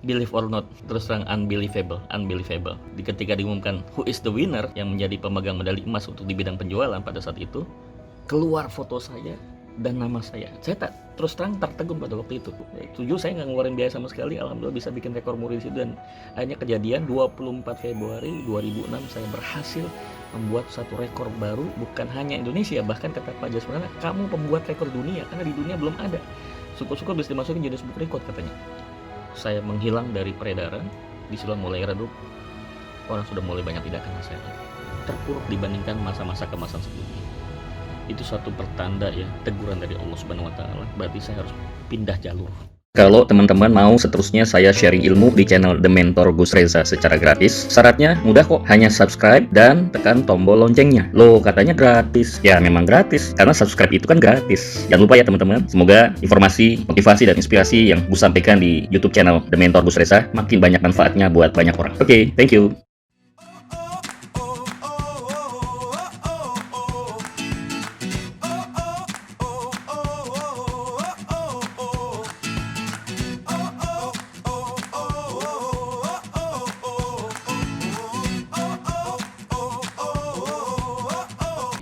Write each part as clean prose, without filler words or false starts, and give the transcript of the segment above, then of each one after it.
believe or not, terus terang unbelievable. Ketika diumumkan who is the winner yang menjadi pemegang medali emas untuk di bidang penjualan pada saat itu, keluar foto saya dan nama saya tak terus terang tertegun pada waktu itu. Tujuh, saya nggak ngeluarin biaya sama sekali, alhamdulillah bisa bikin rekor muri di situ. Dan akhirnya kejadian 24 Februari 2006 saya berhasil membuat satu rekor baru, bukan hanya Indonesia, bahkan kata Pak Jasmana, kamu pembuat rekor dunia, karena di dunia belum ada. Syukur-syukur bisa dimasukin Guinness Book Record katanya. Saya menghilang dari peredaran, di situ mulai redup, orang sudah mulai banyak tidak kenal saya, terpuruk dibandingkan masa-masa kemasan sebelumnya. Itu suatu pertanda ya, teguran dari Allah Subhanahu wa Ta'ala. Berarti saya harus pindah jalur. Kalau teman-teman mau seterusnya saya sharing ilmu di channel The Mentor Gus Reza secara gratis, syaratnya mudah kok, hanya subscribe dan tekan tombol loncengnya. Loh, katanya gratis. Ya memang gratis, karena subscribe itu kan gratis. Jangan lupa ya teman-teman, semoga informasi, motivasi, dan inspirasi yang Gus sampaikan di YouTube channel The Mentor Gus Reza makin banyak manfaatnya buat banyak orang. Oke, thank you.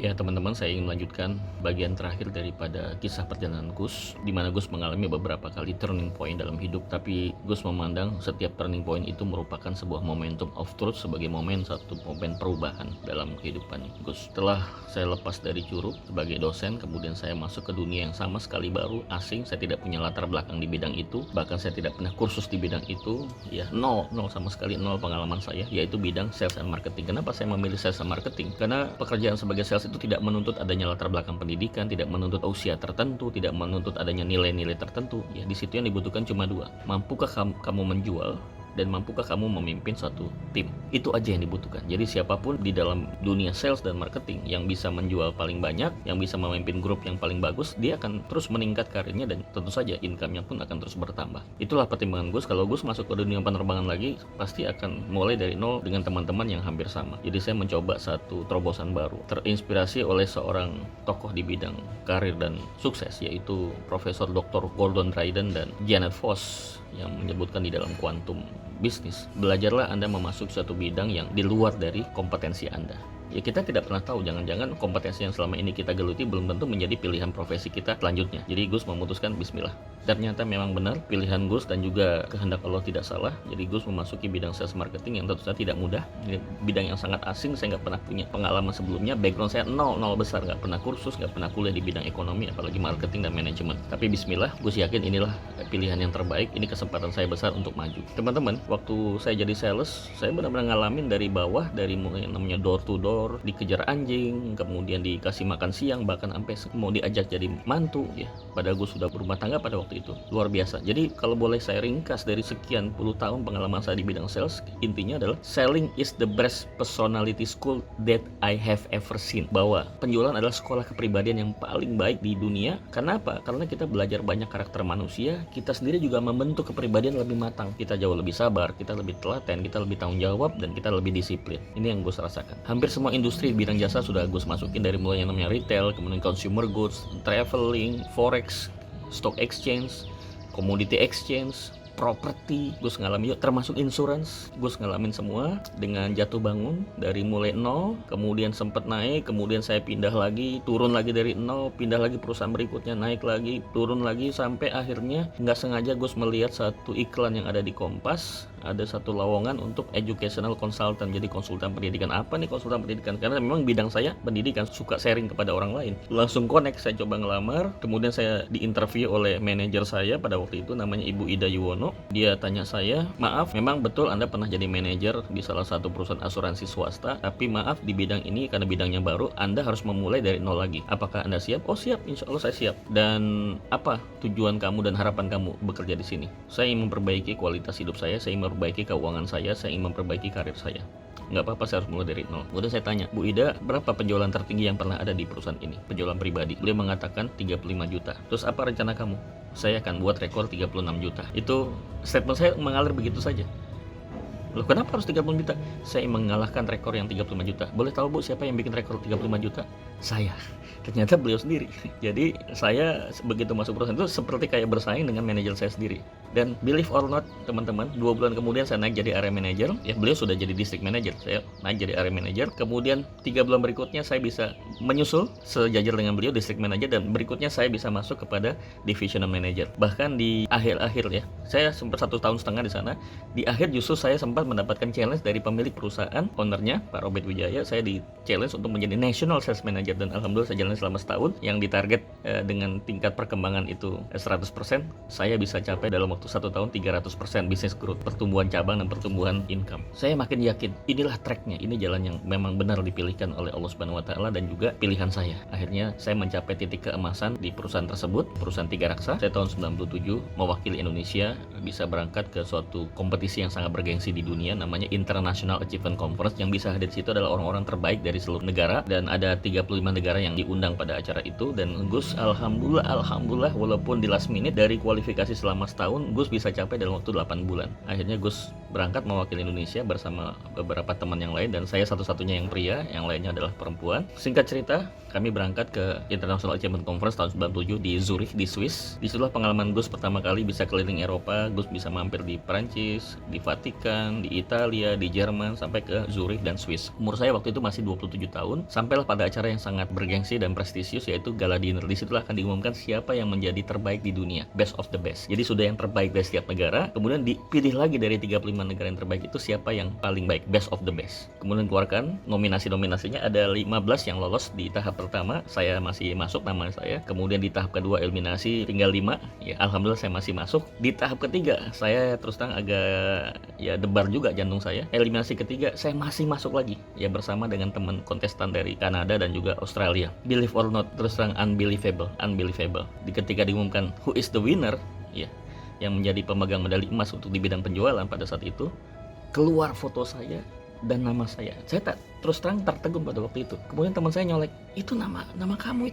Ya teman-teman, saya ingin melanjutkan bagian terakhir daripada kisah perjalanan Gus, di mana Gus mengalami beberapa kali turning point dalam hidup, tapi Gus memandang setiap turning point itu merupakan sebuah momentum of truth, sebagai satu momen perubahan dalam kehidupan Gus. Setelah saya lepas dari Curug sebagai dosen, kemudian saya masuk ke dunia yang sama sekali baru, asing, saya tidak punya latar belakang di bidang itu, bahkan saya tidak pernah kursus di bidang itu, ya nol sama sekali, nol pengalaman saya, yaitu bidang sales and marketing. Kenapa saya memilih sales and marketing? Karena pekerjaan sebagai sales itu tidak menuntut adanya latar belakang pendidikan, tidak menuntut usia tertentu, tidak menuntut adanya nilai-nilai tertentu. Ya, di situ yang dibutuhkan cuma dua. Mampukah kamu menjual, dan mampukah kamu memimpin suatu tim? Itu aja yang dibutuhkan. Jadi siapapun di dalam dunia sales dan marketing yang bisa menjual paling banyak, yang bisa memimpin grup yang paling bagus, dia akan terus meningkat karirnya, dan tentu saja income-nya pun akan terus bertambah. Itulah pertimbangan Gus. Kalau Gus masuk ke dunia penerbangan lagi, pasti akan mulai dari nol dengan teman-teman yang hampir sama. Jadi saya mencoba satu terobosan baru, terinspirasi oleh seorang tokoh di bidang karir dan sukses, yaitu Profesor Dr. Gordon Dryden dan Janet Foss, yang menyebutkan di dalam kuantum bisnis, belajarlah Anda memasuki suatu bidang yang di luar dari kompetensi Anda. Ya, kita tidak pernah tahu, jangan-jangan kompetensi yang selama ini kita geluti belum tentu menjadi pilihan profesi kita selanjutnya. Jadi Gus memutuskan bismillah. Ternyata memang benar pilihan Gus, dan juga kehendak Allah tidak salah. Jadi Gus memasuki bidang sales marketing yang tentu saja tidak mudah. Ini bidang yang sangat asing, saya nggak pernah punya pengalaman sebelumnya. Background saya nol besar, nggak pernah kursus, nggak pernah kuliah di bidang ekonomi, apalagi marketing dan manajemen. Tapi bismillah, Gus yakin inilah pilihan yang terbaik, ini kesempatan saya besar untuk maju. Teman-teman, waktu saya jadi sales, saya benar-benar ngalamin dari bawah, dari mulai namanya door to door, dikejar anjing, kemudian dikasih makan siang, bahkan sampai mau diajak jadi mantu ya. Padahal gue sudah berumah tangga pada waktu itu. Luar biasa. Jadi kalau boleh saya ringkas dari sekian puluh tahun pengalaman saya di bidang sales, intinya adalah selling is the best personality school that I have ever seen. Bahwa penjualan adalah sekolah kepribadian yang paling baik di dunia. Karena apa? Karena kita belajar banyak karakter manusia, kita sendiri juga membentuk kepribadian lebih matang. Kita jauh lebih sabar, kita lebih telaten, kita lebih tanggung jawab, dan kita lebih disiplin. Ini yang gue rasakan. Hampir semua industri bidang jasa sudah gue masukin, dari mulai yang namanya retail, kemudian consumer goods, traveling, forex, stock exchange, commodity exchange, properti, gue ngalamin, termasuk insurance, gue ngalamin semua dengan jatuh bangun dari mulai nol, kemudian sempat naik, kemudian saya pindah lagi, turun lagi dari nol, pindah lagi perusahaan berikutnya, naik lagi, turun lagi, sampai akhirnya nggak sengaja gue melihat satu iklan yang ada di Kompas, ada satu lowongan untuk educational consultant, jadi konsultan pendidikan. Apa nih konsultan pendidikan? Karena memang bidang saya pendidikan, suka sharing kepada orang lain. Langsung connect, saya coba ngelamar, kemudian saya diinterview oleh manajer saya pada waktu itu, namanya Ibu Ida Yuwono. Dia tanya saya, maaf, memang betul Anda pernah jadi manajer di salah satu perusahaan asuransi swasta, tapi maaf, di bidang ini karena bidangnya baru, Anda harus memulai dari nol lagi. Apakah Anda siap? Oh siap, insya Allah saya siap. Dan apa tujuan kamu dan harapan kamu bekerja di sini? Saya ingin memperbaiki kualitas hidup saya ingin memperbaiki keuangan saya ingin memperbaiki karir saya. Nggak apa-apa, saya harus mulai dari nol. Kemudian saya tanya, Bu Ida, berapa penjualan tertinggi yang pernah ada di perusahaan ini? Penjualan pribadi. Beliau mengatakan 35 juta. Terus apa rencana kamu? Saya akan buat rekor 36 juta. Itu statement saya mengalir begitu saja. Loh, kenapa harus 35 juta? Saya mengalahkan rekor yang 35 juta. Boleh tahu Bu, siapa yang bikin rekor 35 juta? Saya. Ternyata beliau sendiri. Jadi saya begitu masuk perusahaan itu seperti kayak bersaing dengan manajer saya sendiri. Dan believe or not teman-teman, 2 bulan kemudian saya naik jadi area manager. Ya, beliau sudah jadi district manager, saya naik jadi area manager. Kemudian 3 bulan berikutnya saya bisa menyusul sejajar dengan beliau district manager, dan berikutnya saya bisa masuk kepada divisional manager. Bahkan di akhir-akhir ya, saya sempat 1,5 tahun di sana. Di akhir justru saya sempat mendapatkan challenge dari pemilik perusahaan, ownernya Pak Robert Wijaya. Saya di challenge untuk menjadi national sales manager, dan alhamdulillah saya jalan selama setahun. Yang ditarget dengan tingkat perkembangan itu 100%, saya bisa capai dalam waktu 1 tahun 300% business growth, pertumbuhan cabang dan pertumbuhan income. Saya makin yakin inilah tracknya, ini jalan yang memang benar dipilihkan oleh Allah Subhanahu wa taala dan juga pilihan saya. Akhirnya saya mencapai titik keemasan di perusahaan tersebut, perusahaan Tiga Raksa. Saya tahun 97 mewakili Indonesia bisa berangkat ke suatu kompetisi yang sangat bergengsi di dunia, namanya International Achievement Conference. Yang bisa hadir di situ adalah orang-orang terbaik dari seluruh negara, dan ada 35 negara yang diundang pada acara itu. Dan Gus alhamdulillah walaupun di last minute dari kualifikasi selama setahun, Gus bisa capai dalam waktu 8 bulan. Akhirnya Gus berangkat mewakili Indonesia bersama beberapa teman yang lain, dan saya satu-satunya yang pria, yang lainnya adalah perempuan. Singkat cerita, kami berangkat ke International Achievement Conference tahun 97 di Zurich, di Swiss. Disitulah pengalaman Gus pertama kali bisa keliling Eropa. Gus bisa mampir di Prancis, di Vatikan, di Italia, di Jerman, sampai ke Zurich dan Swiss. Umur saya waktu itu masih 27 tahun. Sampailah pada acara yang sangat bergengsi dan prestisius, yaitu Gala Dinner. Disitulah akan diumumkan siapa yang menjadi terbaik di dunia, best of the best. Jadi sudah yang terbaik dari setiap negara, kemudian dipilih lagi dari 35 negara yang terbaik itu siapa yang paling baik, best of the best. Kemudian keluarkan nominasi-nominasinya, ada 15 yang lolos di tahap pertama, saya masih masuk nama saya. Kemudian di tahap kedua eliminasi tinggal 5, ya alhamdulillah saya masih masuk. Di tahap ketiga saya terus terang agak ya debar juga jantung saya. Eliminasi ketiga saya masih masuk lagi, ya bersama dengan teman kontestan dari Kanada dan juga Australia. Believe or not, terus terang unbelievable. Ketika diumumkan who is the winner, ya yang menjadi pemegang medali emas untuk di bidang penjualan pada saat itu, keluar foto saya dan nama saya. Saya tak terus terang tertegun pada waktu itu. Kemudian teman saya nyolek, itu nama kamu,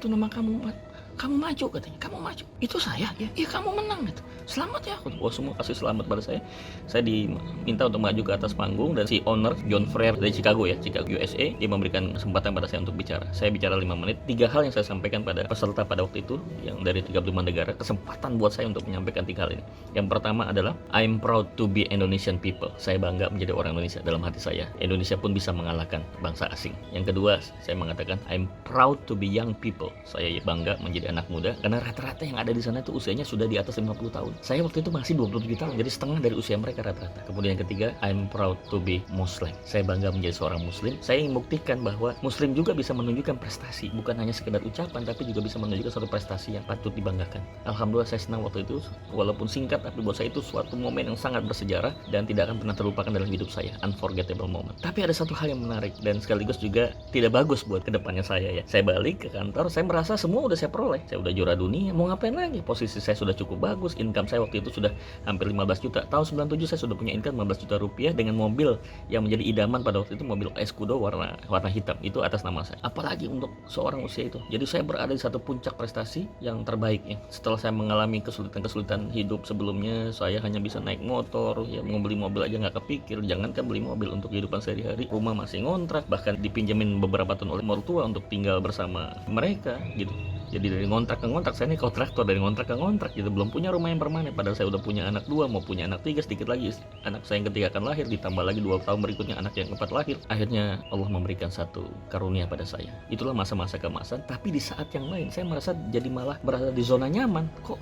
kamu maju katanya, kamu maju. Itu saya, ya, iya kamu menang gitu. Selamat ya aku. Wah, semua kasih selamat pada saya. Saya diminta untuk maju ke atas panggung, dan si owner John Frere dari Chicago USA, dia memberikan kesempatan pada saya untuk bicara. Saya bicara 5 menit. 3 hal yang saya sampaikan pada peserta pada waktu itu yang dari 35 negara. Kesempatan buat saya untuk menyampaikan 3 hal ini. Yang pertama adalah I'm proud to be Indonesian people. Saya bangga menjadi orang Indonesia. Dalam hati saya, Indonesia pun bisa mengalahkan bangsa asing. Yang kedua, saya mengatakan I'm proud to be young people. Saya bangga menjadi anak muda, karena rata-rata yang ada di sana itu usianya sudah di atas 50 tahun. Saya waktu itu masih 27 tahun, jadi setengah dari usia mereka rata-rata. Kemudian yang ketiga, I'm proud to be Muslim. Saya bangga menjadi seorang Muslim. Saya ingin membuktikan bahwa Muslim juga bisa menunjukkan prestasi, bukan hanya sekedar ucapan, tapi juga bisa menunjukkan suatu prestasi yang patut dibanggakan. Alhamdulillah saya senang waktu itu, walaupun singkat, tapi buat saya itu suatu momen yang sangat bersejarah dan tidak akan pernah terlupakan dalam hidup saya. Unforgettable moment. Tapi ada satu hal yang menarik dan sekaligus juga tidak bagus buat kedepannya saya ya. Saya balik ke kantor, saya merasa semua udah saya peroleh. Saya udah juara dunia, mau ngapain lagi? Posisi saya sudah cukup bagus, income saya waktu itu sudah hampir 15 juta. Tahun 97 saya sudah punya income 15 juta rupiah dengan mobil yang menjadi idaman pada waktu itu, mobil Escudo warna hitam. Itu atas nama saya. Apalagi untuk seorang usia itu. Jadi saya berada di satu puncak prestasi yang terbaik ya. Setelah saya mengalami kesulitan-kesulitan hidup sebelumnya, saya hanya bisa naik motor, ya mau beli mobil aja nggak kepikir. Jangankan beli mobil, untuk kehidupan sehari-hari, rumah masih ngontrak, bahkan dipinjemin beberapa tahun oleh mertua untuk tinggal bersama mereka gitu. Jadi dari ngontrak ke ngontrak, saya ini kontraktor, dari ngontrak ke ngontrak gitu, belum punya rumah yang permanen. Padahal saya udah punya anak 2, mau punya anak 3, sedikit lagi anak saya yang ketiga akan lahir, ditambah lagi 2 tahun berikutnya anak yang keempat lahir. Akhirnya Allah memberikan satu karunia pada saya. Itulah masa-masa keemasan. Tapi di saat yang lain saya merasa jadi malah berada di zona nyaman. Kok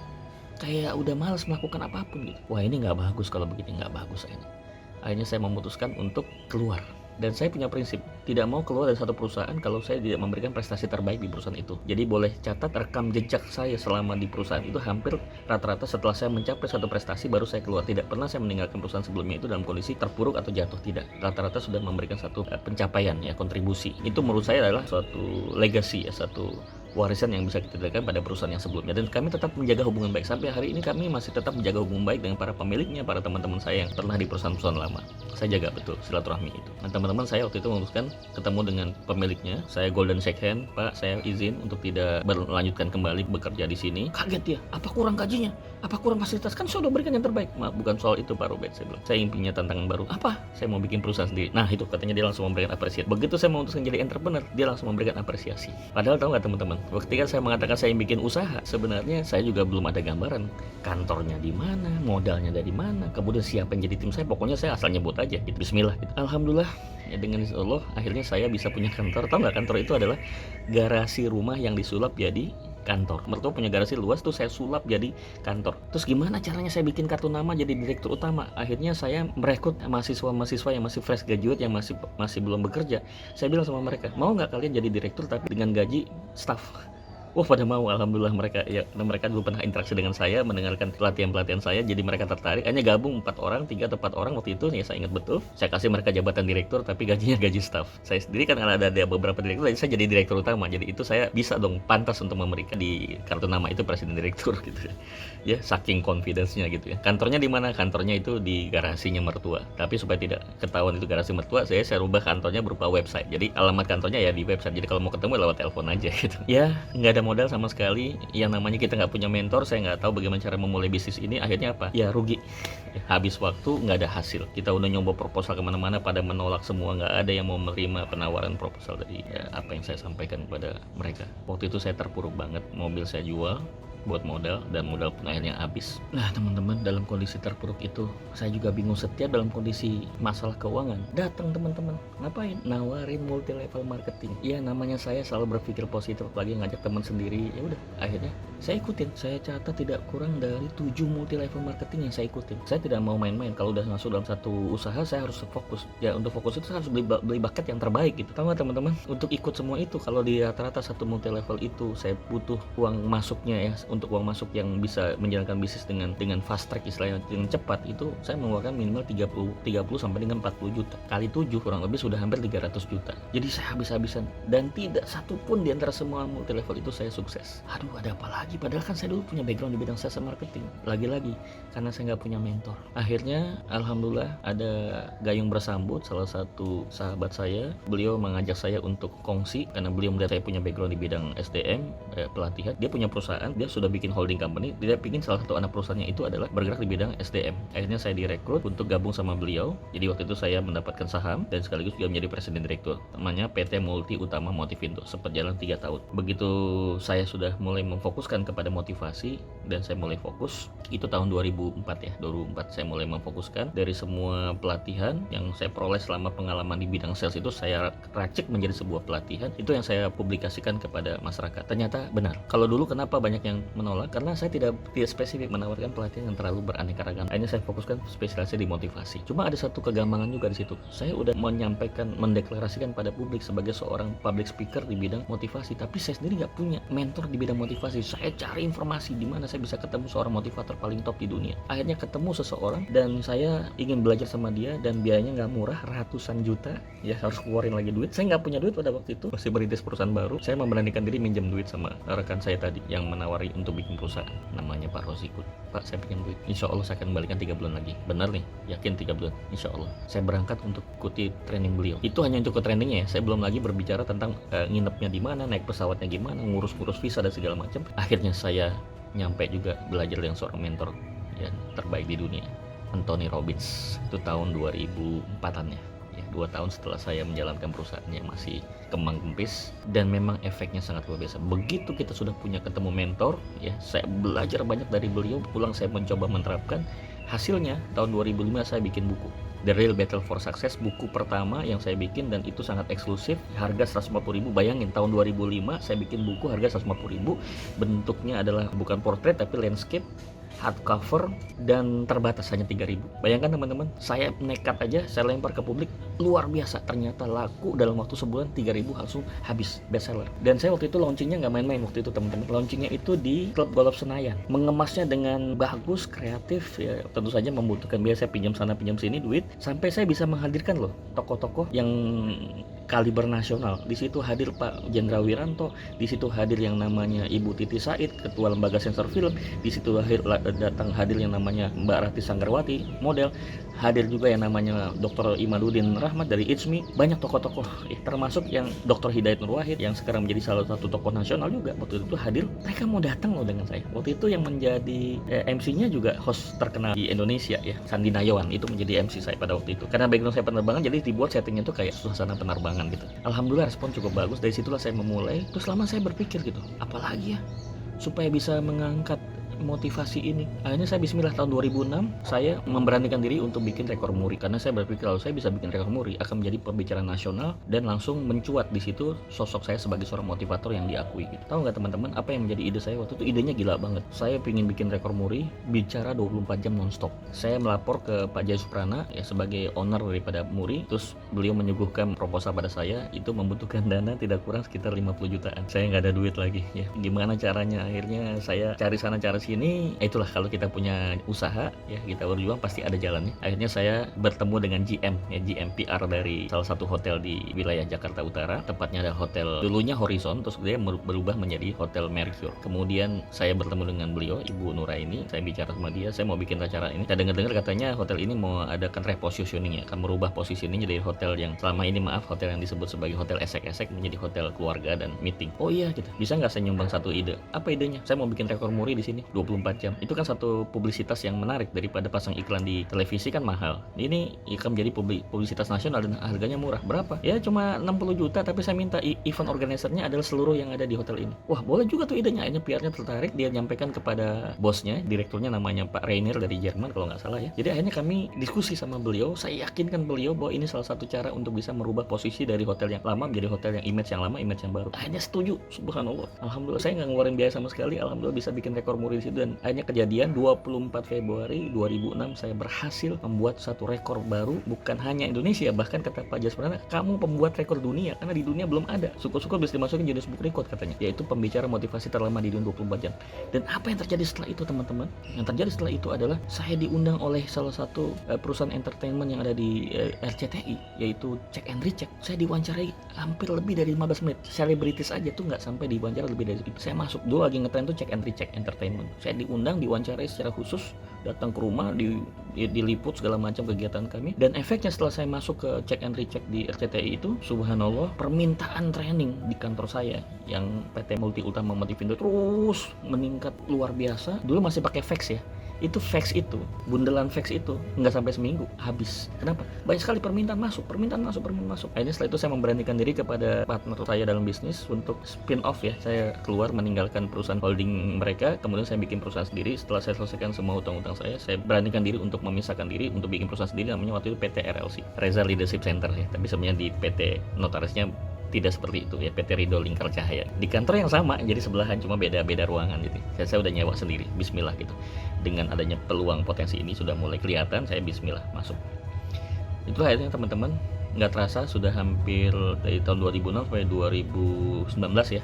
kayak udah malas melakukan apapun gitu. Wah, ini nggak bagus, kalau begini nggak bagus. Akhirnya saya memutuskan untuk keluar. Dan saya punya prinsip, tidak mau keluar dari satu perusahaan kalau saya tidak memberikan prestasi terbaik di perusahaan itu. Jadi boleh catat rekam jejak saya selama di perusahaan itu, hampir rata-rata setelah saya mencapai satu prestasi baru saya keluar. Tidak pernah saya meninggalkan perusahaan sebelumnya itu dalam kondisi terpuruk atau jatuh, tidak. Rata-rata sudah memberikan satu pencapaian ya, kontribusi. Itu menurut saya adalah suatu legacy ya, satu warisan yang bisa kita dapatkan pada perusahaan yang sebelumnya. Dan kami tetap menjaga hubungan baik. Sampai hari ini kami masih tetap menjaga hubungan baik dengan para pemiliknya, para teman-teman saya yang pernah di perusahaan-perusahaan lama. Saya jaga betul silaturahmi itu. Nah, teman-teman saya waktu itu memutuskan ketemu dengan pemiliknya. Saya golden shake hand, Pak, saya izin untuk tidak berlanjutkan kembali bekerja di sini. Kaget dia, apa kurang gajinya? Apa kurang fasilitas? Kan saya sudah berikan yang terbaik. Bukan soal itu Pak Robert, saya bilang. Saya ingin punya tantangan baru. Apa? Saya mau bikin perusahaan sendiri. Nah, itu katanya dia langsung memberikan apresiasi. Begitu saya memutuskan jadi entrepreneur, dia langsung memberikan apresiasi. Padahal tahu nggak teman-teman, Ketika saya mengatakan saya bikin usaha, sebenarnya saya juga belum ada gambaran kantornya di mana, modalnya dari mana, kemudian siapa yang jadi tim saya. Pokoknya saya asal nyebut aja gitu. Bismillah gitu. Alhamdulillah ya, dengan izin Allah akhirnya saya bisa punya kantor. Tahu nggak, kantor itu adalah garasi rumah yang disulap jadi kantor. Mertua punya garasi luas tuh, saya sulap jadi kantor. Terus gimana caranya saya bikin kartu nama jadi direktur utama? Akhirnya saya merekrut mahasiswa-mahasiswa yang masih fresh graduate, yang masih belum bekerja. Saya bilang sama mereka, mau nggak kalian jadi direktur tapi dengan gaji staff? Wah, pada mau. Alhamdulillah mereka dulu pernah interaksi dengan saya, mendengarkan pelatihan saya, jadi mereka tertarik. Hanya gabung 4 orang, 3 atau 4 orang waktu itu, ya saya ingat betul. Saya kasih mereka jabatan direktur tapi gajinya gaji staff. Saya sendiri kan ada beberapa direktur, jadi saya jadi direktur utama. Jadi itu saya bisa dong pantas untuk memberikan di kartu nama itu presiden direktur gitu. Ya, saking confidence-nya gitu ya. Kantornya di mana? Kantornya itu di garasinya mertua. Tapi supaya tidak ketahuan itu garasi mertua, saya rubah kantornya berupa website. Jadi alamat kantornya ya di website. Jadi kalau mau ketemu lewat telepon aja gitu. Ya, nggak ada modal sama sekali. Yang namanya kita nggak punya mentor, saya nggak tahu bagaimana cara memulai bisnis ini. Akhirnya apa? Ya rugi. Habis waktu, nggak ada hasil. Kita udah nyoba proposal kemana-mana, pada menolak semua. Nggak ada yang mau menerima penawaran proposal dari apa yang saya sampaikan kepada mereka. Waktu itu saya terpuruk banget. Mobil saya jual buat modal, dan modal pun akhirnya habis. Nah teman-teman, dalam kondisi terpuruk itu saya juga bingung. Setiap dalam kondisi masalah keuangan datang teman-teman, ngapain? Nawarin multi level marketing. Ya namanya saya selalu berpikir positif, apalagi ngajak teman sendiri. Ya udah, akhirnya saya ikutin. Saya catat tidak kurang dari 7 multi level marketing yang saya ikutin. Saya tidak mau main-main. Kalau udah masuk dalam satu usaha, saya harus fokus. Ya untuk fokus itu saya harus beli bucket yang terbaik gitu. Tahu nggak teman-teman? Untuk ikut semua itu, kalau di rata-rata satu multi level itu saya butuh uang masuknya ya, untuk uang masuk yang bisa menjalankan bisnis dengan fast track, istilahnya dengan cepat, itu saya mengeluarkan minimal 30 sampai dengan 40 juta kali 7 kurang lebih sudah hampir 300 juta. Jadi saya habis-habisan, dan tidak satu pun di antara semua multi level itu saya sukses. Aduh, ada apa lagi? Padahal kan saya dulu punya background di bidang sales and marketing. Lagi-lagi karena saya nggak punya mentor. Akhirnya alhamdulillah ada gayung bersambut, salah satu sahabat saya. Beliau mengajak saya untuk kongsi karena beliau melihat saya punya background di bidang SDM, pelatihan. Dia punya perusahaan, dia sudah bikin holding company. Dia bikin salah satu anak perusahaannya itu adalah bergerak di bidang SDM. Akhirnya saya direkrut untuk gabung sama beliau. Jadi waktu itu saya mendapatkan saham dan sekaligus juga menjadi presiden direktur. Namanya PT Multi Utama Motivindo. Sempat jalan 3 tahun. Begitu saya sudah mulai memfokuskan kepada motivasi dan saya mulai fokus, itu tahun 2004 ya. 2004 saya mulai memfokuskan dari semua pelatihan yang saya peroleh selama pengalaman di bidang sales itu, saya racik menjadi sebuah pelatihan. Itu yang saya publikasikan kepada masyarakat. Ternyata benar. Kalau dulu kenapa banyak yang menolak? Karena saya tidak spesifik menawarkan pelatihan yang terlalu beraneka ragam. Akhirnya saya fokuskan spesialisasi di motivasi. Cuma ada satu kegambangan juga di situ. Saya udah menyampaikan, mendeklarasikan pada publik sebagai seorang public speaker di bidang motivasi, tapi saya sendiri nggak punya mentor di bidang motivasi. Saya cari informasi di mana saya bisa ketemu seorang motivator paling top di dunia. Akhirnya ketemu seseorang dan saya ingin belajar sama dia, dan biayanya nggak murah, ratusan juta. Ya harus keluarin lagi duit. Saya nggak punya duit pada waktu itu, masih merintis perusahaan baru. Saya memberanikan diri minjem duit sama rekan saya tadi yang menawari untuk bikin perusahaan, namanya Pak Rosikun. Pak, saya pinjam duit, insya Allah saya akan kembalikan 3 bulan lagi. Benar nih, yakin 3 bulan, insya Allah. Saya berangkat untuk ikuti training beliau. Itu hanya untuk ke trainingnya ya. Saya belum lagi berbicara tentang nginepnya di mana, naik pesawatnya gimana, ngurus visa dan segala macam. Akhirnya saya nyampe juga belajar dengan seorang mentor yang terbaik di dunia, Anthony Robbins. Itu tahun 2004-an ya. 2 tahun setelah saya menjalankan perusahaan yang masih kembang kempis, dan memang efeknya sangat luar biasa. Begitu kita sudah punya ketemu mentor ya, saya belajar banyak dari beliau, pulang saya mencoba menerapkan. Hasilnya tahun 2005 saya bikin buku The Real Battle for Success, buku pertama yang saya bikin, dan itu sangat eksklusif, harga 150.000. Bayangin, tahun 2005 saya bikin buku harga 150.000. Bentuknya adalah bukan portrait tapi landscape, hardcover, dan terbatas hanya 3.000. Bayangkan teman-teman, saya nekat aja, saya lempar ke publik, luar biasa. Ternyata laku dalam waktu sebulan, 3.000 langsung habis, bestseller. Dan saya waktu itu launchingnya nggak main-main waktu itu teman-teman. Launchingnya itu di Klub Golf Senayan. Mengemasnya dengan bagus, kreatif, ya tentu saja membutuhkan biaya. Saya pinjam sana pinjam sini duit, sampai saya bisa menghadirkan loh tokoh-tokoh yang kaliber nasional. Di situ hadir Pak Jenderal Wiranto, di situ hadir yang namanya Ibu Titi Said, Ketua Lembaga Sensor Film, di situ datang hadir yang namanya Mbak Rati Sanggarwati, model, hadir juga yang namanya Dr. Imaduddin Rahmat dari ITSMI, banyak tokoh-tokoh, termasuk yang Dr. Hidayat Nur Wahid yang sekarang menjadi salah satu tokoh nasional juga waktu itu hadir. Mereka mau datang loh dengan saya. Waktu itu yang menjadi MC-nya juga host terkenal di Indonesia ya, Sandi Nayawan, itu menjadi MC saya pada waktu itu. Karena background saya penerbangan, jadi dibuat settingnya tuh kayak suasana penerbangan gitu. Alhamdulillah respon cukup bagus. Dari situlah saya memulai. Terus lama saya berpikir gitu, apalagi ya supaya bisa mengangkat motivasi ini. Akhirnya saya bismillah tahun 2006 saya memberanikan diri untuk bikin rekor muri, karena saya berpikir kalau saya bisa bikin rekor muri akan menjadi pembicaraan nasional dan langsung mencuat di situ sosok saya sebagai seorang motivator yang diakui gitu. Tahu nggak teman-teman apa yang menjadi ide saya waktu itu? Idenya gila banget. Saya pingin bikin rekor muri bicara 24 jam nonstop. Saya melapor ke Pak Jaya Suprana ya sebagai owner daripada muri, terus beliau menyuguhkan proposal pada saya, itu membutuhkan dana tidak kurang sekitar 50 jutaan. Saya nggak ada duit lagi ya. Gimana caranya? Akhirnya saya cari sana cari sini. Itulah kalau kita punya usaha ya, kita berjuang pasti ada jalannya. Akhirnya saya bertemu dengan GM ya, GM PR dari salah satu hotel di wilayah Jakarta Utara. Tepatnya ada hotel dulunya Horizon, terus dia berubah menjadi Hotel Mercure. Kemudian saya bertemu dengan beliau, Ibu Nuraini. Saya bicara sama dia, saya mau bikin acara ini. Saya dengar-dengar katanya hotel ini mau adakan repositioning ya, akan merubah positioningnya dari hotel yang selama ini hotel yang disebut sebagai hotel esek-esek menjadi hotel keluarga dan meeting. Oh iya gitu. Bisa nggak saya nyumbang satu ide? Apa idenya? Saya mau bikin rekor muri di sini 24 jam. Itu kan satu publisitas yang menarik, daripada pasang iklan di televisi kan mahal. Ini akan menjadi publisitas nasional dan harganya murah. Berapa? Ya cuma 60 juta, tapi saya minta event organisernya adalah seluruh yang ada di hotel ini. Wah, boleh juga tuh idenya. Akhirnya PR-nya tertarik, dia nyampaikan kepada bosnya, direkturnya namanya Pak Rainier dari Jerman kalau nggak salah ya. Jadi akhirnya kami diskusi sama beliau, saya yakinkan beliau bahwa ini salah satu cara untuk bisa merubah posisi dari hotel yang lama menjadi hotel yang image yang lama, image yang baru. Akhirnya setuju, subhanallah. Alhamdulillah saya nggak ngeluarin biaya sama sekali. Alhamdulillah bisa bikin rekor muri di situ, dan akhirnya kejadian 24 Februari 2006 saya berhasil membuat satu rekor baru, bukan hanya Indonesia, bahkan kata Pak Jasprana, kamu pembuat rekor dunia, karena di dunia belum ada. Syukur-syukur bisa dimasukin Guinness Book Record katanya, yaitu pembicara motivasi terlama di dunia 24 jam. Dan apa yang terjadi setelah itu teman-teman? Yang terjadi setelah itu adalah saya diundang oleh salah satu perusahaan entertainment yang ada di RCTI, yaitu Check and Recheck. Saya diwawancarai hampir lebih dari 15 menit. Selebritis aja tuh nggak sampai diwawancara lebih dari itu. Saya masuk dulu lagi ngetren tuh Check and Recheck entertainment. Saya diundang, diwawancarai secara khusus, datang ke rumah, diliput segala macam kegiatan kami. Dan efeknya setelah saya masuk ke Check and Recheck di RCTI itu, subhanallah, permintaan training di kantor saya yang PT Multi Utama Motivindo terus meningkat luar biasa. Dulu masih pakai fax ya. Itu fax itu, bundelan fax itu nggak sampai seminggu habis. Kenapa? Banyak sekali permintaan masuk. Akhirnya setelah itu saya memberanikan diri kepada partner saya dalam bisnis untuk spin off ya. Saya keluar meninggalkan perusahaan holding mereka, kemudian saya bikin perusahaan sendiri. Setelah saya selesaikan semua utang-utang saya beranikan diri untuk memisahkan diri untuk bikin perusahaan sendiri, namanya waktu itu PT RLC, Reza Leadership Center ya. Tapi sebenarnya di PT notarisnya tidak seperti itu ya, PT Ridho Lingkar Cahaya. Di kantor yang sama, jadi sebelahan, cuma beda ruangan gitu. Saya udah nyewa sendiri, bismillah gitu. Dengan adanya peluang potensi ini sudah mulai kelihatan, saya bismillah masuk. Itu akhirnya teman-teman, nggak terasa sudah hampir dari tahun 2006 sampai 2019 ya.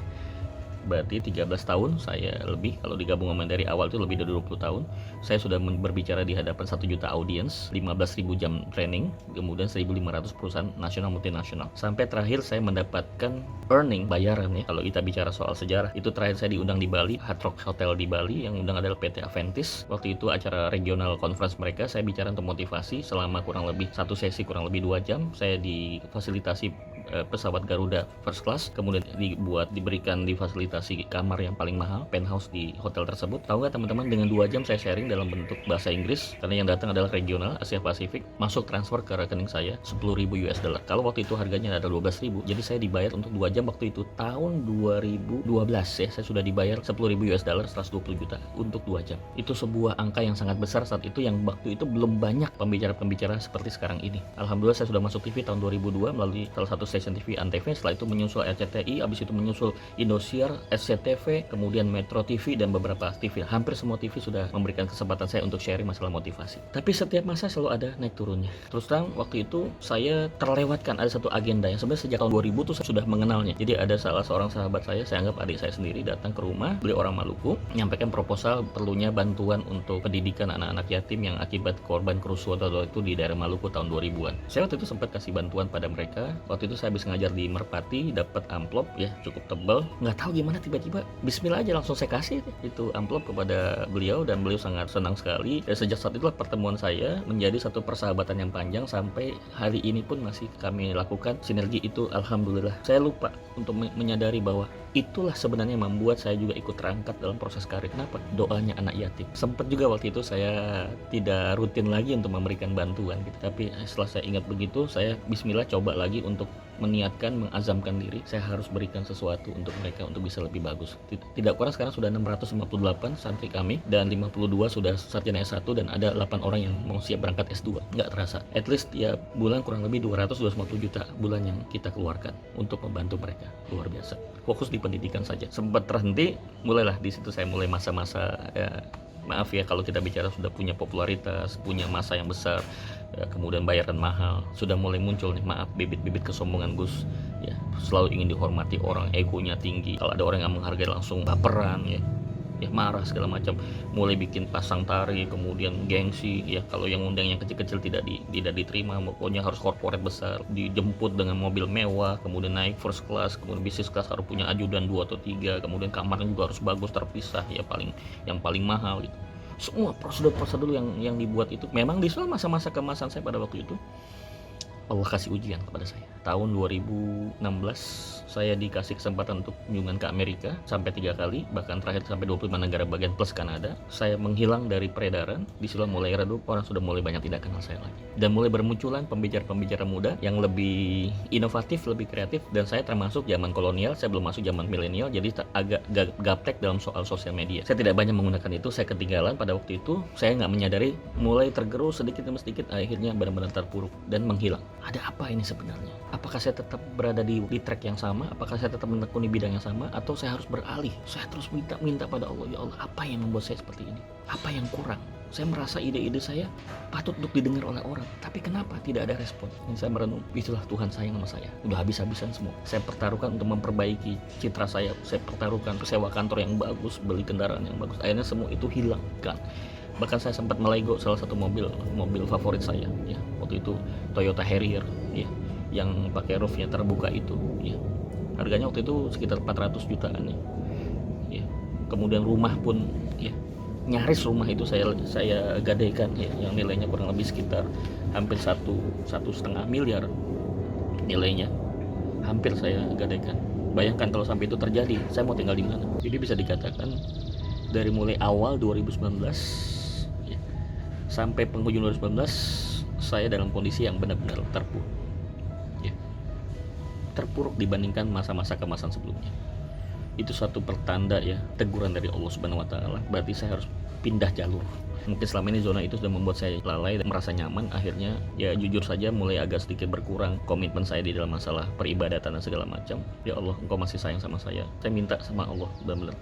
Berarti 13 tahun saya lebih, kalau digabung sama dari awal itu lebih dari 20 tahun. Saya sudah berbicara di hadapan 1 juta audiens, 15.000 jam training, kemudian 1.500 perusahaan nasional multinasional. Sampai terakhir saya mendapatkan earning, bayaran ya. Kalau kita bicara soal sejarah, itu terakhir saya diundang di Bali, Hard Rock Hotel di Bali, yang undang adalah PT Aventis. Waktu itu acara regional conference mereka, saya bicara untuk motivasi selama kurang lebih satu sesi, kurang lebih 2 jam. Saya difasilitasi pesawat Garuda first class, kemudian diberikan difasilitasi kamar yang paling mahal, penthouse di hotel tersebut. Tahu nggak teman-teman, dengan 2 jam saya sharing dalam bentuk bahasa Inggris, karena yang datang adalah regional Asia Pasifik, masuk transfer ke rekening saya 10.000 US dollar. Kalau waktu itu harganya ada 12.000, jadi saya dibayar untuk 2 jam waktu itu tahun 2012 ya, saya sudah dibayar 10.000 US dollar 120 juta untuk 2 jam. Itu sebuah angka yang sangat besar saat itu, yang waktu itu belum banyak pembicara-pembicara seperti sekarang ini. Alhamdulillah saya sudah masuk TV tahun 2002 melalui salah satu stasiun TV Antv, setelah itu menyusul RCTI, habis itu menyusul Indosiar, SCTV, kemudian Metro TV, dan beberapa TV. Hampir semua TV sudah memberikan kesempatan saya untuk sharing masalah motivasi. Tapi setiap masa selalu ada naik turunnya. Terus terang, waktu itu saya terlewatkan ada satu agenda yang sebenarnya sejak tahun 2000 tuh saya sudah mengenalnya. Jadi ada salah seorang sahabat saya anggap adik saya sendiri, datang ke rumah, beliau orang Maluku, menyampaikan proposal perlunya bantuan untuk pendidikan anak-anak yatim yang akibat korban kerusuhan itu di daerah Maluku tahun 2000-an. Saya waktu itu sempat kasih bantuan pada mereka. Waktu itu saya habis ngajar di Merpati, dapat amplop ya cukup tebal, nggak tahu gimana tiba-tiba Bismillah aja langsung saya kasih itu amplop kepada beliau, dan beliau sangat senang sekali. Dan sejak saat itulah pertemuan saya menjadi satu persahabatan yang panjang sampai hari ini pun masih kami lakukan sinergi itu. Alhamdulillah, saya lupa untuk menyadari bahwa itulah sebenarnya yang membuat saya juga ikut terangkat dalam proses karir. Kenapa? Doanya anak yatim. Sempat juga waktu itu saya tidak rutin lagi untuk memberikan bantuan gitu. Tapi setelah saya ingat begitu, saya bismillah coba lagi untuk meniatkan, mengazamkan diri, saya harus berikan sesuatu untuk mereka untuk bisa lebih bagus. Tidak kurang sekarang sudah 658 santri kami, dan 52 sudah sarjana S1, dan ada 8 orang yang mau siap berangkat S2. Nggak terasa, at least ya bulan kurang lebih 200-250 juta bulan yang kita keluarkan untuk membantu mereka. Luar biasa. Fokus di pendidikan saja. Sempat terhenti, mulailah di situ saya mulai masa-masa ya, maaf ya kalau kita bicara sudah punya popularitas, punya masa yang besar, ya, kemudian bayaran mahal, sudah mulai muncul nih, maaf, bibit-bibit kesombongan Gus ya, selalu ingin dihormati orang, egonya tinggi, kalau ada orang yang menghargai langsung baperan ya, marah segala macam, mulai bikin pasang tari, kemudian gengsi ya, kalau yang undang yang kecil-kecil tidak diterima, pokoknya harus korporat besar, dijemput dengan mobil mewah, kemudian naik first class, kemudian bisnis class harus punya ajudan 2 atau 3, kemudian kamarnya juga harus bagus terpisah ya, yang paling mahal gitu. Semua prosedur-prosedur yang dibuat itu memang di masa-masa kemasan saya pada waktu itu, Allah kasih ujian kepada saya. Tahun 2016 saya dikasih kesempatan untuk kunjungan ke Amerika sampai 3 kali, bahkan terakhir sampai 25 negara bagian plus Kanada. Saya menghilang dari peredaran, di situ mulai redup, orang sudah mulai banyak tidak kenal saya lagi. Dan mulai bermunculan pembicara-pembicara muda yang lebih inovatif, lebih kreatif, dan saya termasuk zaman kolonial, saya belum masuk zaman milenial, jadi agak gaptek dalam soal sosial media. Saya tidak banyak menggunakan itu, saya ketinggalan pada waktu itu, saya nggak menyadari, mulai tergerus sedikit demi sedikit, akhirnya benar-benar terpuruk dan menghilang. Ada apa ini sebenarnya? Apakah saya tetap berada di track yang sama? Apakah saya tetap menekuni bidang yang sama? Atau saya harus beralih? Saya terus minta pada Allah, ya Allah, apa yang membuat saya seperti ini? Apa yang kurang? Saya merasa ide-ide saya patut untuk didengar oleh orang, tapi kenapa tidak ada respon? Ini saya merenung, itulah Tuhan sayang sama saya. Udah habis-habisan semua. Saya pertaruhkan untuk memperbaiki citra saya pertaruhkan untuk sewa kantor yang bagus, beli kendaraan yang bagus. Akhirnya semua itu hilang kan. Bahkan saya sempat melego salah satu mobil favorit saya ya, waktu itu Toyota Harrier ya, yang pakai roofnya terbuka itu ya, harganya waktu itu sekitar 400 jutaan ya. Kemudian rumah pun ya, nyaris rumah itu saya gadaikan ya, yang nilainya kurang lebih sekitar hampir 1,5 miliar nilainya, hampir saya gadaikan. Bayangkan kalau sampai itu terjadi, saya mau tinggal di mana? Jadi bisa dikatakan dari mulai awal 2019 sampai penghujung 2019 saya dalam kondisi yang benar-benar terpuruk ya. Terpuruk dibandingkan masa-masa kemasan sebelumnya. Itu satu pertanda ya, teguran dari Allah Subhanahu wa taala. Berarti saya harus pindah jalur. Mungkin selama ini zona itu sudah membuat saya lalai dan merasa nyaman. Akhirnya ya jujur saja mulai agak sedikit berkurang komitmen saya di dalam masalah peribadatan dan segala macam. Ya Allah, Engkau masih sayang sama saya. Saya minta sama Allah benar-benar,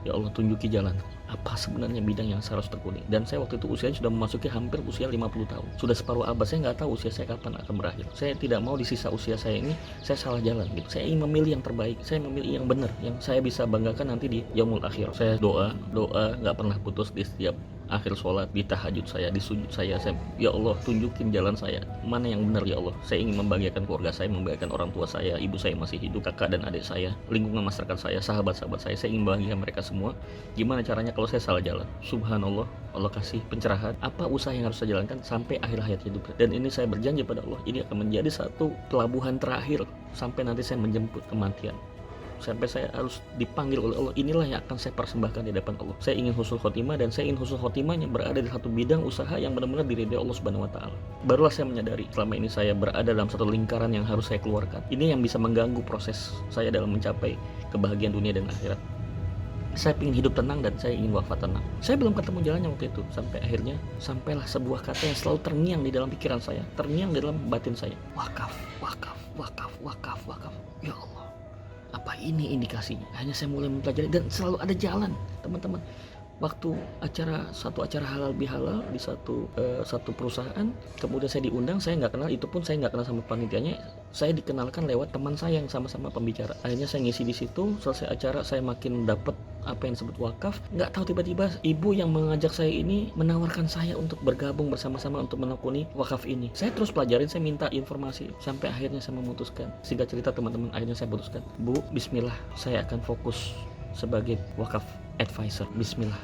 ya Allah, tunjuki jalan apa sebenarnya bidang yang saya harus tekuni. Dan saya waktu itu usianya sudah memasuki hampir usia 50 tahun, sudah separuh abad. Saya nggak tahu usia saya kapan akan berakhir. Saya tidak mau di sisa usia saya ini saya salah jalan gitu. Saya ingin memilih yang terbaik, saya memilih yang benar, yang saya bisa banggakan nanti di yaumul akhir. Saya doa nggak pernah putus di setiap akhir sholat, di tahajud saya, di sujud saya, ya Allah, tunjukin jalan saya mana yang benar ya Allah. Saya ingin membahagiakan keluarga saya, membahagiakan orang tua saya, ibu saya masih hidup, kakak dan adik saya, lingkungan masyarakat saya, sahabat-sahabat saya ingin membahagiakan mereka semua. Gimana caranya kalau saya salah jalan? Subhanallah, Allah kasih pencerahan apa usaha yang harus saya jalankan sampai akhir hayat hidup. Dan ini saya berjanji pada Allah, ini akan menjadi satu pelabuhan terakhir sampai nanti saya menjemput kematian, sampai saya harus dipanggil oleh Allah. Inilah yang akan saya persembahkan di depan Allah. Saya ingin husnul khotimah, dan saya ingin husnul khotimahnya berada di satu bidang usaha yang benar-benar diridhai Allah Subhanahu wa taala. Barulah saya menyadari selama ini saya berada dalam satu lingkaran yang harus saya keluarkan. Ini yang bisa mengganggu proses saya dalam mencapai kebahagiaan dunia dan akhirat. Saya ingin hidup tenang dan saya ingin wafat tenang. Saya belum ketemu jalannya waktu itu, sampai akhirnya sampailah sebuah kata yang selalu terngiang di dalam pikiran saya, terngiang di dalam batin saya. Wakaf, wakaf, wakaf, wakaf, wakaf. Ya Allah, apa ini indikasinya? Hanya saya mulai mempelajari dan selalu ada jalan, teman-teman. waktu satu acara halal bihalal di satu perusahaan, kemudian saya diundang, saya nggak kenal, itu pun saya nggak kenal sama panitianya, saya dikenalkan lewat teman saya yang sama-sama pembicara. Akhirnya saya ngisi di situ, selesai acara saya makin dapat apa yang disebut wakaf. Nggak tahu tiba-tiba ibu yang mengajak saya ini menawarkan saya untuk bergabung bersama-sama untuk menekuni wakaf ini. Saya terus pelajarin, saya minta informasi sampai akhirnya saya memutuskan. Singkat cerita teman-teman, akhirnya saya putuskan, Bu, bismillah, saya akan fokus sebagai wakaf advisor. Bismillah,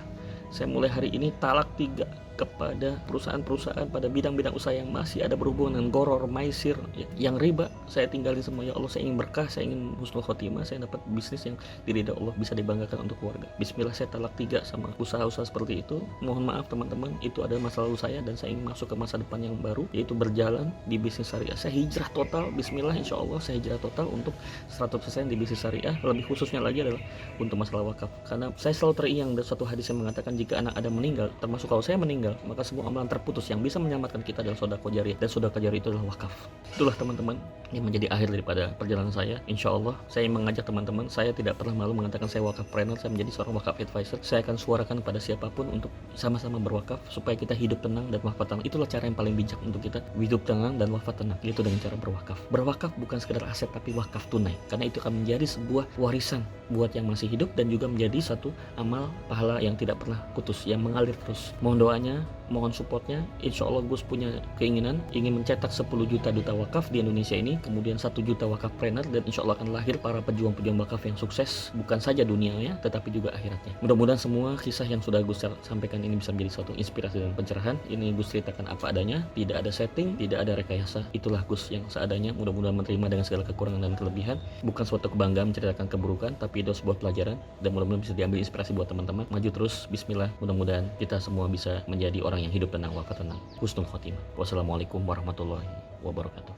saya mulai hari ini talak 3 kepada perusahaan-perusahaan pada bidang-bidang usaha yang masih ada berhubungan dengan goror, maisir, yang riba. Saya tinggalin semua. Ya Allah, saya ingin berkah, saya ingin husnul khotimah, saya dapat bisnis yang diridha Allah, bisa dibanggakan untuk keluarga. Bismillah, saya talak 3 sama usaha-usaha seperti itu. Mohon maaf teman-teman, itu adalah masa lalu saya dan saya ingin masuk ke masa depan yang baru, yaitu berjalan di bisnis syariah. Saya hijrah total, bismillah, insya Allah saya hijrah total untuk 100% di bisnis syariah. Lebih khususnya lagi adalah untuk masalah wakaf, karena saya selalu teringat dari suatu hadis yang mengatakan jika anak Adam meninggal, termasuk kalau saya meninggal, maka semua amalan terputus yang bisa menyelamatkan kita adalah sedekah jariyah, dan sedekah jariyah itu adalah wakaf. Itulah teman-teman yang menjadi akhir daripada perjalanan saya. Insya Allah saya mengajak teman-teman, saya tidak pernah malu mengatakan saya wakaf planner, saya menjadi seorang wakaf advisor. Saya akan suarakan kepada siapapun untuk sama-sama berwakaf supaya kita hidup tenang dan wafat tenang. Itulah cara yang paling bijak untuk kita hidup tenang dan wafat tenang, yaitu dengan cara berwakaf. Berwakaf bukan sekedar aset tapi wakaf tunai, karena itu akan menjadi sebuah warisan buat yang masih hidup dan juga menjadi satu amal pahala yang tidak pernah putus, yang mengalir terus. Mohon doanya, mohon supportnya. Insya Allah Gus punya keinginan ingin mencetak 10 juta duta wakaf di Indonesia ini, kemudian 1 juta wakaf planner, dan insya Allah akan lahir para pejuang-pejuang wakaf yang sukses, bukan saja dunianya tetapi juga akhiratnya. Mudah-mudahan semua kisah yang sudah Gus sampaikan ini bisa menjadi suatu inspirasi dan pencerahan. Ini Gus ceritakan apa adanya, tidak ada setting, tidak ada rekayasa. Itulah Gus yang seadanya. Mudah-mudahan menerima dengan segala kekurangan dan kelebihan. Bukan suatu kebanggaan menceritakan keburukan, tapi itu sebuah pelajaran, dan mudah-mudahan bisa diambil inspirasi buat teman-teman. Maju terus, bismillah. Mudah-mudahan kita semua bisa menjadi orang yang hidup tenang, wafat tenang, husnul khotimah. Wassalamualaikum warahmatullahi wabarakatuh.